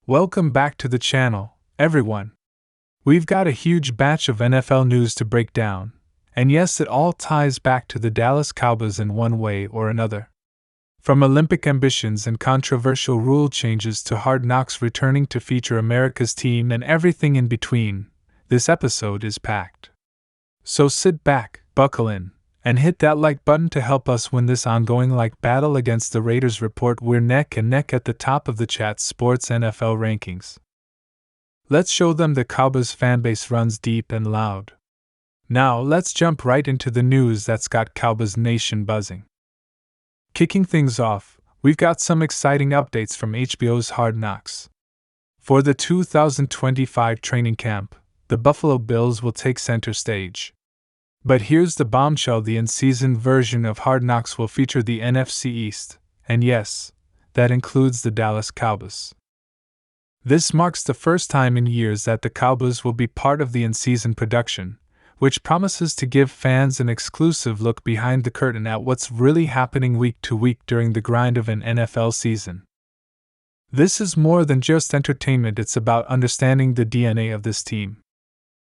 Welcome back to the channel, everyone. We've got a huge batch of NFL news to break down, and yes, it all ties back to the Dallas Cowboys in one way or another. From Olympic ambitions and controversial rule changes to Hard Knocks returning to feature America's team and everything in between, this episode is packed. So sit back, buckle in, and hit that like button to help us win this ongoing battle against the Raiders. Report we're neck and neck at the top of the Chat Sports NFL rankings. Let's show them the Cowboys fanbase runs deep and loud. Now let's jump right into the news that's got Cowboys Nation buzzing. Kicking things off, we've got some exciting updates from HBO's Hard Knocks. For the 2025 training camp, the Buffalo Bills will take center stage. But here's the bombshell: the in-season version of Hard Knocks will feature the NFC East, and yes, that includes the Dallas Cowboys. This marks the first time in years that the Cowboys will be part of the in-season production, which promises to give fans an exclusive look behind the curtain at what's really happening week to week during the grind of an NFL season. This is more than just entertainment, it's about understanding the DNA of this team.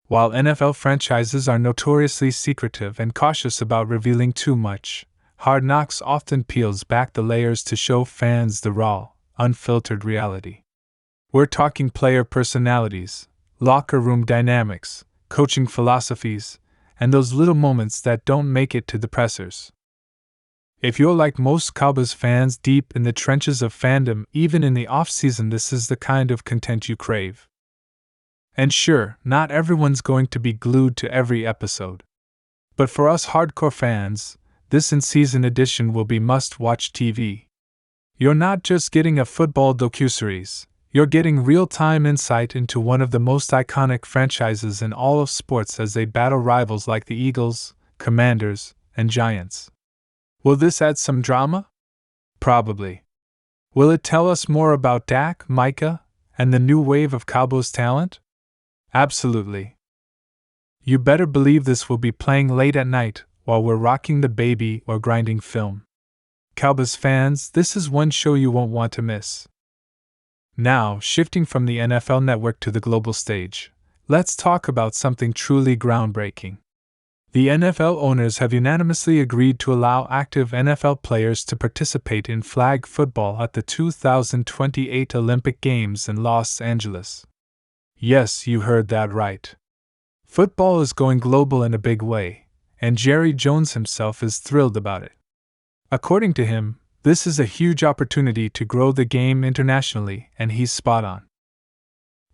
While NFL franchises are notoriously secretive and cautious about revealing too much, Hard Knocks often peels back the layers to show fans the raw, unfiltered reality. We're talking player personalities, locker room dynamics, coaching philosophies, and those little moments that don't make it to the pressers. If you're like most Cowboys fans deep in the trenches of fandom, even in the off-season, this is the kind of content you crave. And sure, not everyone's going to be glued to every episode. But for us hardcore fans, this in-season edition will be must-watch TV. You're not just getting a football docuseries, you're getting real-time insight into one of the most iconic franchises in all of sports as they battle rivals like the Eagles, Commanders, and Giants. Will this add some drama? Probably. Will it tell us more about Dak, Micah, and the new wave of Cowboys talent? Absolutely. You better believe this will be playing late at night while we're rocking the baby or grinding film. Cowboys fans, this is one show you won't want to miss. Now, shifting from the NFL Network to the global stage, let's talk about something truly groundbreaking. The NFL owners have unanimously agreed to allow active NFL players to participate in flag football at the 2028 Olympic Games in Los Angeles. Yes, you heard that right. Football is going global in a big way, and Jerry Jones himself is thrilled about it. According to him, this is a huge opportunity to grow the game internationally, and he's spot on.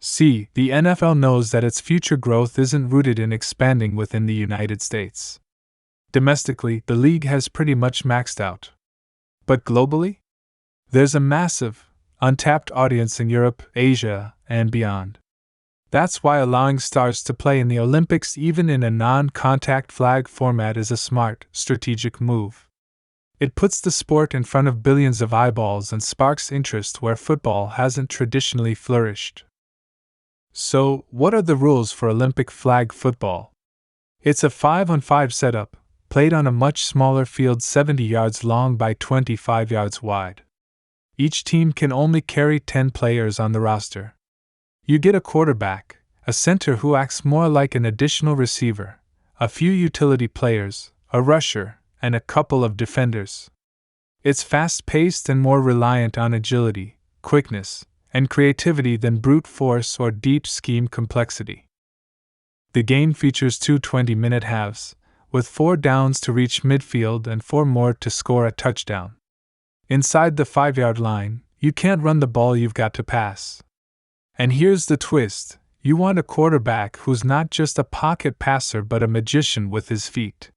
See, the NFL knows that its future growth isn't rooted in expanding within the United States. Domestically, the league has pretty much maxed out. But globally? There's a massive, untapped audience in Europe, Asia, and beyond. That's why allowing stars to play in the Olympics even in a non-contact flag format is a smart, strategic move. It puts the sport in front of billions of eyeballs and sparks interest where football hasn't traditionally flourished. So, what are the rules for Olympic flag football? It's a 5-on-5 setup, played on a much smaller field 70 yards long by 25 yards wide. Each team can only carry 10 players on the roster. You get a quarterback, a center who acts more like an additional receiver, a few utility players, a rusher, and a couple of defenders. It's fast-paced and more reliant on agility, quickness, and creativity than brute force or deep scheme complexity. The game features two 20-minute halves, with 4 downs to reach midfield and 4 more to score a touchdown. Inside the 5-yard line, you can't run the ball, you've got to pass. And here's the twist: you want a quarterback who's not just a pocket passer but a magician with his feet.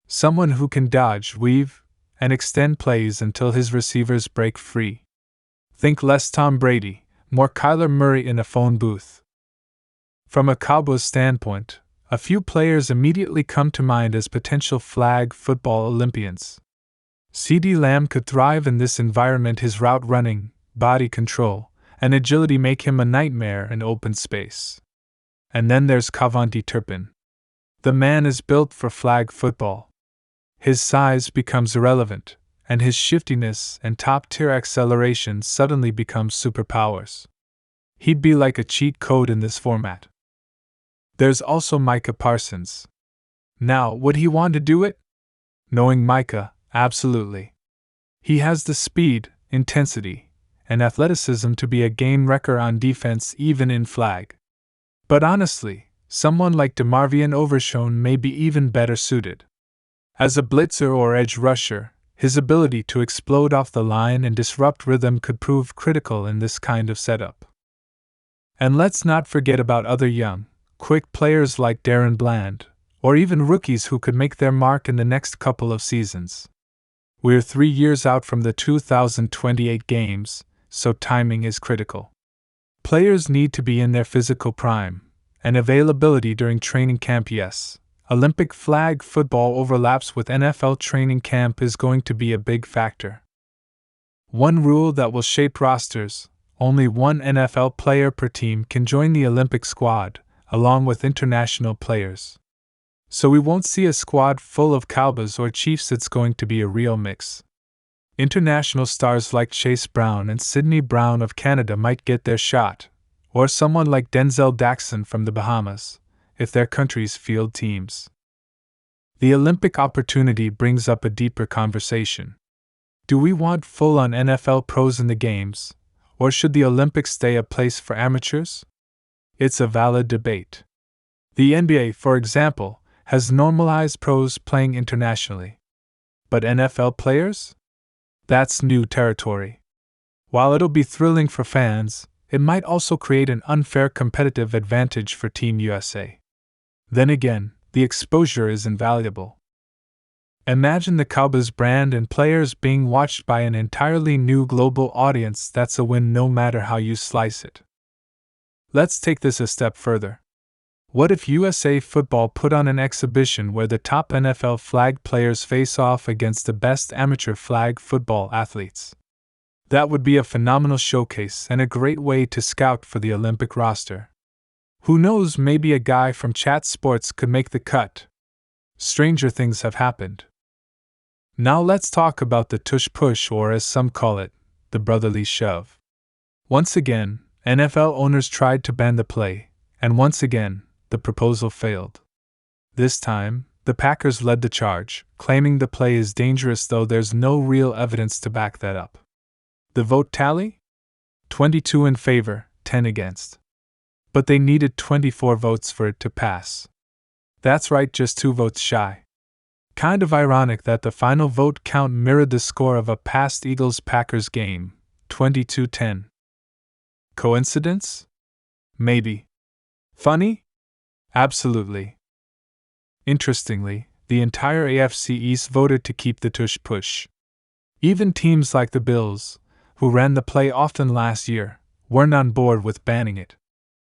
Someone who can dodge, weave, and extend plays until his receivers break free. Think less Tom Brady, more Kyler Murray in a phone booth. From a Cowboys standpoint, a few players immediately come to mind as potential flag football Olympians. CeeDee Lamb could thrive in this environment. His route running, body control, and agility make him a nightmare in open space. And then there's Turpin. The man is built for flag football. His size becomes irrelevant, and his shiftiness and top-tier acceleration suddenly become superpowers. He'd be like a cheat code in this format. There's also Micah Parsons. Now, would he want to do it? Knowing Micah, absolutely. He has the speed, intensity, and athleticism to be a game wrecker on defense even in flag. But honestly, someone like DeMarvion Overshown may be even better suited. As a blitzer or edge rusher, his ability to explode off the line and disrupt rhythm could prove critical in this kind of setup. And let's not forget about other young, quick players like Darren Bland, or even rookies who could make their mark in the next couple of seasons. We're 3 years out from the 2028 games, so timing is critical. Players need to be in their physical prime, and availability during training camp, yes. Olympic flag football overlaps with NFL training camp is going to be a big factor. One rule that will shape rosters: only one NFL player per team can join the Olympic squad, along with international players. So we won't see a squad full of Cowboys or Chiefs, it's going to be a real mix. International stars like Chase Brown and Sidney Brown of Canada might get their shot, or someone like Denzel Daxon from the Bahamas, if their countries field teams. The Olympic opportunity brings up a deeper conversation. Do we want full-on NFL pros in the games, or should the Olympics stay a place for amateurs? It's a valid debate. The NBA, for example, has normalized pros playing internationally. But NFL players? That's new territory. While it'll be thrilling for fans, it might also create an unfair competitive advantage for Team USA. Then again, the exposure is invaluable. Imagine the Cowboys brand and players being watched by an entirely new global audience. That's a win no matter how you slice it. Let's take this a step further. What if USA Football put on an exhibition where the top NFL flag players face off against the best amateur flag football athletes? That would be a phenomenal showcase and a great way to scout for the Olympic roster. Who knows, maybe a guy from Chat Sports could make the cut. Stranger things have happened. Now let's talk about the Tush Push, or as some call it, the brotherly shove. Once again, NFL owners tried to ban the play, and once again, the proposal failed. This time, the Packers led the charge, claiming the play is dangerous, though there's no real evidence to back that up. The vote tally? 22 in favor, 10 against. But they needed 24 votes for it to pass. That's right, just 2 votes shy. Kind of ironic that the final vote count mirrored the score of a past Eagles-Packers game, 22-10. Coincidence? Maybe. Funny? Absolutely. Interestingly, the entire AFC East voted to keep the Tush Push. Even teams like the Bills, who ran the play often last year, weren't on board with banning it.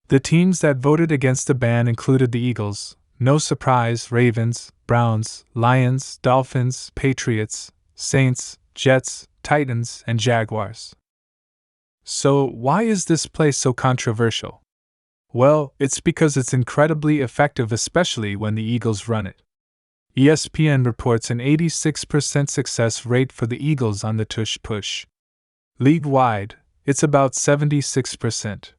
The teams that voted against the ban included the Eagles, no surprise, Ravens, Browns, Lions, Dolphins, Patriots, Saints, Jets, Titans, and Jaguars. So, why is this play so controversial? Well, it's because it's incredibly effective, especially when the Eagles run it. ESPN reports an 86% success rate for the Eagles on the Tush Push. League-wide, it's about 76%.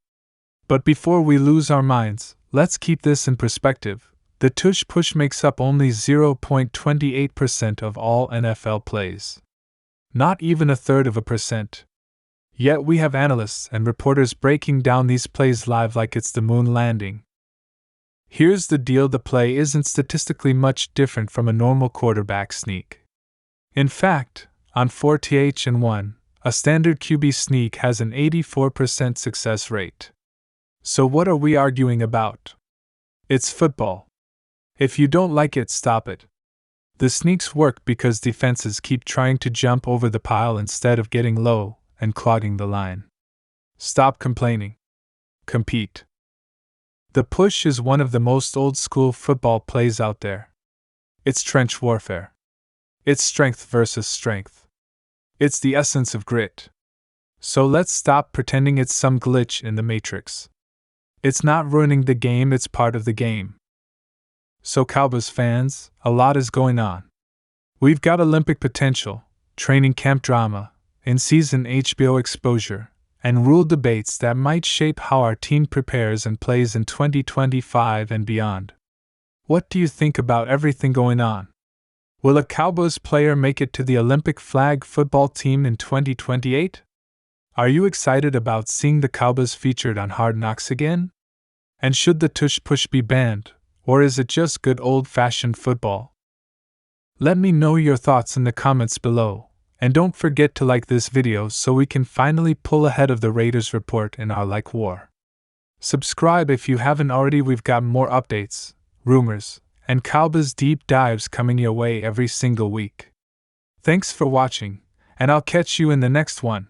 But before we lose our minds, let's keep this in perspective. The Tush Push makes up only 0.28% of all NFL plays. Not even 1/3%. Yet we have analysts and reporters breaking down these plays live like it's the moon landing. Here's the deal: the play isn't statistically much different from a normal quarterback sneak. In fact, on 4th-and-1, a standard QB sneak has an 84% success rate. So what are we arguing about? It's football. If you don't like it, stop it. The sneaks work because defenses keep trying to jump over the pile instead of getting low and clogging the line. Stop complaining. Compete. The push is one of the most old-school football plays out there. It's trench warfare. It's strength versus strength. It's the essence of grit. So let's stop pretending it's some glitch in the matrix. It's not ruining the game, it's part of the game. So Cowboys fans, a lot is going on. We've got Olympic potential, training camp drama, in-season HBO exposure, and rule debates that might shape how our team prepares and plays in 2025 and beyond. What do you think about everything going on? Will a Cowboys player make it to the Olympic flag football team in 2028? Are you excited about seeing the Cowboys featured on Hard Knocks again? And should the Tush Push be banned, or is it just good old-fashioned football? Let me know your thoughts in the comments below, and don't forget to like this video so we can finally pull ahead of the Raiders report in our like war. Subscribe if you haven't already. We've got more updates, rumors, and Cowboys deep dives coming your way every single week. Thanks for watching, and I'll catch you in the next one.